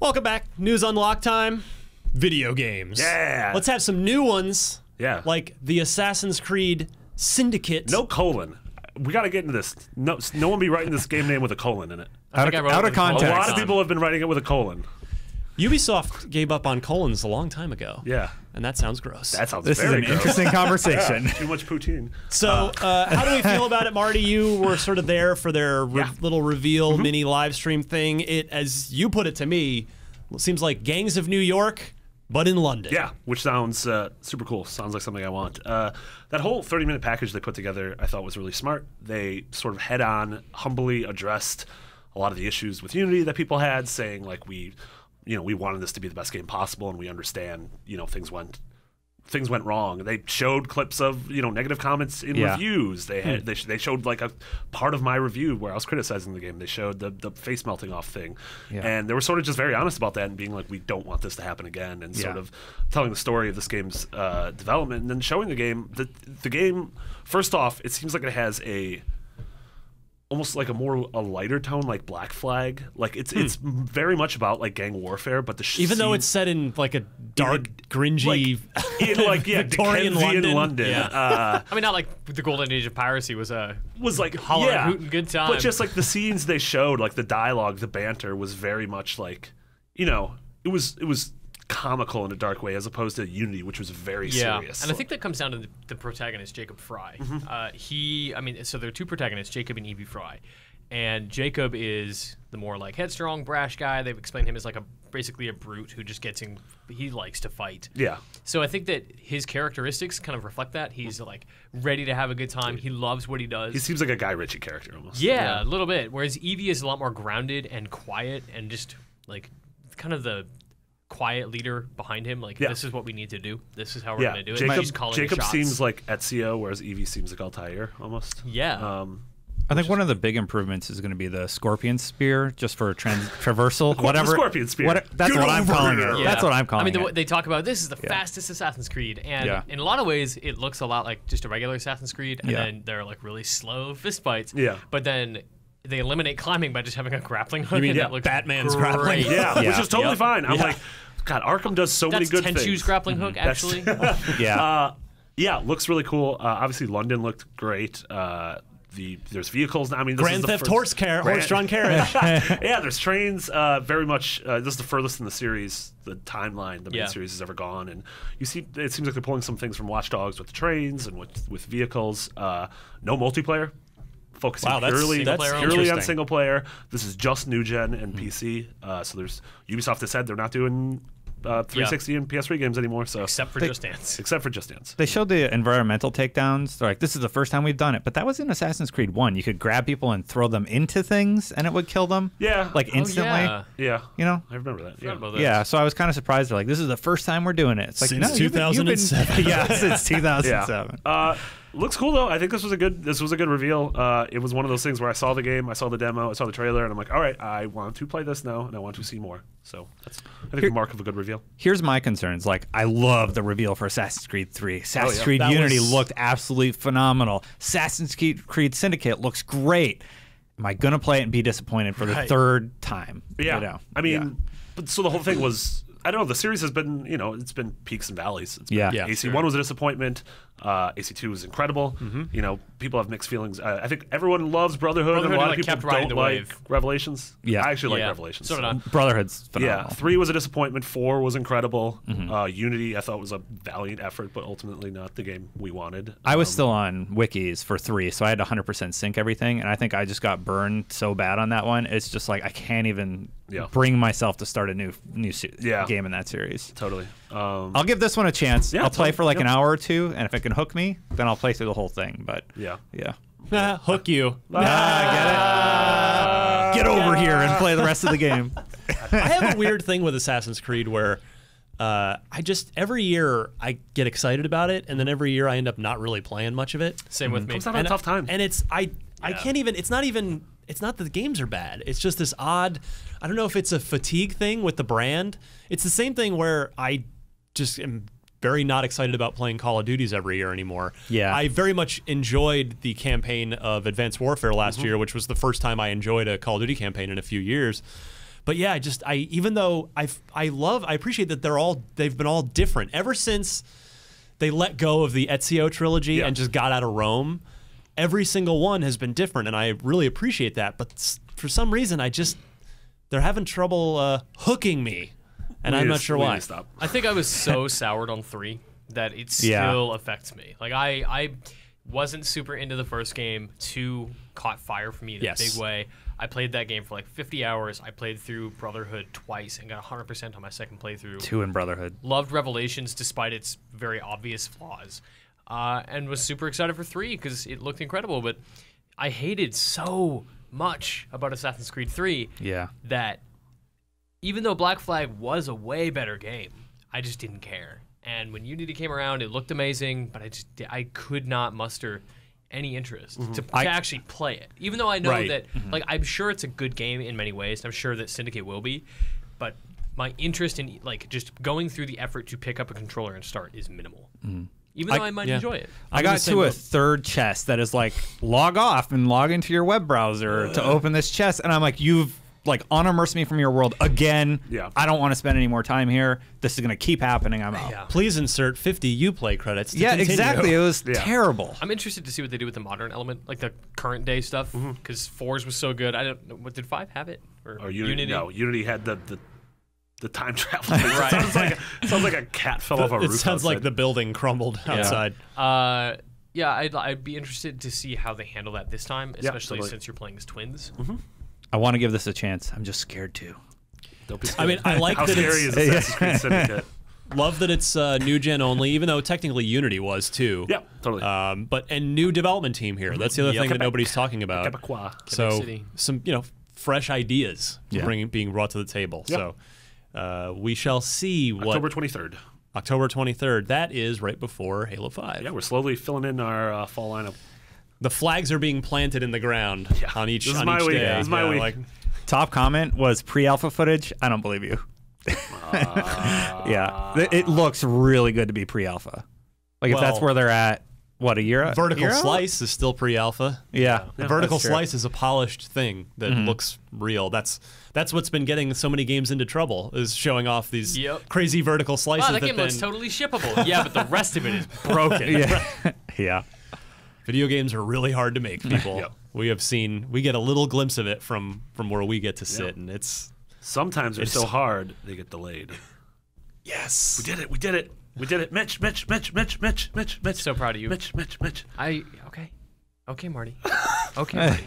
Welcome back. News Unlock time. Video games. Yeah. Let's have some new ones. Yeah. Like the Assassin's Creed Syndicate. No colon. We got to get into this. No one be writing this game name with a colon in it. Out of context. A lot of people have been writing it with a colon. Ubisoft gave up on colons a long time ago. Yeah. And that sounds gross. That sounds This is very an gross. interesting conversation. Too much poutine. So, how do we feel about it, Marty? You were sort of there for their little reveal mini live stream thing. It, as you put it to me, seems like Gangs of New York, but in London. Yeah, which sounds super cool. Sounds like something I want. That whole 30-minute package they put together I thought was really smart. They sort of head-on, humbly addressed a lot of the issues with Unity that people had, saying like we wanted this to be the best game possible, and we understand, things went wrong. They showed clips of negative comments in reviews. They showed like a part of my review where I was criticizing the game. They showed the face melting off thing, and they were sort of just very honest about that and being like, we don't want this to happen again, and sort of telling the story of this game's development, and then showing the game. The game, first off, it seems like it has almost like a lighter tone, like Black Flag. Like it's very much about like gang warfare, but even though it's set in like a dark, gringy, Victorian London. Yeah. I mean, not like the golden age of piracy was like holler and hoot and good time. But just like the scenes they showed, like the dialogue, the banter was very much like, it was comical in a dark way, as opposed to Unity, which was very serious. And I think that comes down to the protagonist, Jacob Fry. So there are two protagonists, Jacob and Evie Fry. And Jacob is the more like headstrong, brash guy. They've explained him as like basically a brute who just he likes to fight. Yeah. So I think that his characteristics kind of reflect that. He's like ready to have a good time. He loves what he does. He seems like a Guy Ritchie character almost. Yeah, a little bit. Whereas Evie is a lot more grounded and quiet and just like kind of the quiet leader behind him. Like, this is what we need to do. This is how we're going to do it. Jacob seems like Ezio, whereas Evie seems like Altair almost. Yeah. I think one of the big improvements is going to be the Scorpion Spear, just for traversal, whatever. The Scorpion Spear. That's what I'm calling it. That's what I'm calling it. I mean, they talk about this is the fastest Assassin's Creed, and in a lot of ways, it looks a lot like just a regular Assassin's Creed, and then they're like really slow fist fights. Yeah. But then they eliminate climbing by just having a grappling hook. You mean that looks Batman's great. grappling hook? Yeah, which is totally fine. I'm like, God, Arkham does so many good things. That's Tenchu's grappling hook, actually. Looks really cool. Obviously, London looked great. There's vehicles. I mean, this Grand is Theft horse-drawn carriage. Yeah, there's trains. Very much. This is the furthest in the series, the timeline, the main series has ever gone. And you see, it seems like they're pulling some things from Watch Dogs with the trains and with vehicles. No multiplayer. Focusing purely on single player. This is just new gen and PC. So there's Ubisoft has said they're not doing 360 and PS3 games anymore. So except for Just Dance. Except for Just Dance. They showed the environmental takedowns. They're like, this is the first time we've done it. But that was in Assassin's Creed 1. You could grab people and throw them into things, and it would kill them. Yeah. Like instantly. Yeah. I remember that. Yeah. So I was kind of surprised. They're like, this is the first time we're doing it. It's like, since 2007. Since 2007. Looks cool though. I think this was a good reveal. It was one of those things where I saw the game, I saw the demo, I saw the trailer, and I'm like, all right, I want to play this now, and I want to see more. So that's, I think, the mark of a good reveal. Here's my concerns. Like, I love the reveal for Assassin's Creed 3. Assassin's Creed Unity looked absolutely phenomenal. Assassin's Creed Syndicate looks great. Am I gonna play it and be disappointed for the third time? Yeah. I mean, but so the whole thing was, I don't know. The series has been, it's been peaks and valleys. It's been, AC1 was a disappointment. AC2 was incredible. People have mixed feelings. I think everyone loves Brotherhood, and a lot of people don't like Revelations. Yeah, I actually like Revelations. So Brotherhood's phenomenal. Yeah, 3 was a disappointment. 4 was incredible. Unity, I thought, was a valiant effort, but ultimately not the game we wanted. I was still on wikis for 3, so I had to 100% sync everything, and I think I just got burned so bad on that one. It's just like I can't even bring myself to start a new game in that series. Totally. I'll give this one a chance. I'll play for like an hour or two, and if it can hook me, then I'll play through the whole thing. But hook you. Get it? Get over here and play the rest of the game. I have a weird thing with Assassin's Creed where every year I get excited about it, and then every year I end up not really playing much of it. Same with me. It's not a tough time. And I can't even. It's not that the games are bad. It's just this odd. I don't know if it's a fatigue thing with the brand. It's the same thing where I just am very not excited about playing Call of Duties every year anymore. Yeah. I very much enjoyed the campaign of Advanced Warfare last year, which was the first time I enjoyed a Call of Duty campaign in a few years. But yeah, even though I appreciate that they've been all different ever since they let go of the Ezio trilogy and just got out of Rome. Every single one has been different, and I really appreciate that. But for some reason, they're having trouble hooking me, and I'm not sure why. I think I was so soured on 3 that it still affects me. Like I wasn't super into the first game. 2 caught fire for me in a big way. I played that game for like 50 hours. I played through Brotherhood twice and got 100% on my second playthrough. 2 in Brotherhood. Loved Revelations despite its very obvious flaws. And was super excited for 3 because it looked incredible. But I hated so much about Assassin's Creed 3 that even though Black Flag was a way better game, I just didn't care. And when Unity came around, it looked amazing, but I could not muster any interest to actually play it. Even though I know that, like, I'm sure it's a good game in many ways, and I'm sure that Syndicate will be, but my interest in, like, just going through the effort to pick up a controller and start is minimal. Even though I might enjoy it. I got to a third chest that is like, log off and log into your web browser to open this chest, and I'm like, you've like unimmersed me from your world again. I don't want to spend any more time here. This is going to keep happening. I'm out. Please insert 50 Uplay credits to continue. Exactly. It was terrible. I'm interested to see what they do with the modern element, like the current day stuff, because 4's was so good. I don't know. What did 5 have it? Or Unity? No, Unity had the time travel. Right. sounds like a cat fell off a roof. It sounds like the building crumbled outside. I'd be interested to see how they handle that this time, especially since you're playing as twins. I want to give this a chance. I'm just scared too. I mean, I like how that scary is Assassin's Creed Syndicate. Love that it's new gen only, even though technically Unity was too. Yeah, totally. And new development team here. That's the other thing that nobody's talking about. So some fresh ideas being brought to the table. So we shall see what October 23rd. October 23rd. That is right before Halo 5. Yeah, we're slowly filling in our fall lineup. The flags are being planted in the ground on each day. This is my week. Top comment was pre-alpha footage. I don't believe you. It looks really good to be pre-alpha. Like if that's where they're at, what, a year? Vertical Slice is still pre-alpha. Vertical Slice is a polished thing that looks real. That's what's been getting so many games into trouble, is showing off these crazy vertical slices. Wow, that game looks totally shippable. Yeah, but the rest of it is broken. Yeah. Video games are really hard to make, people. We get a little glimpse of it from where we get to sit, and it's... Sometimes they're so hard, they get delayed. Yes. We did it. Mitch. So proud of you. Mitch. Okay, Marty. Okay, Marty.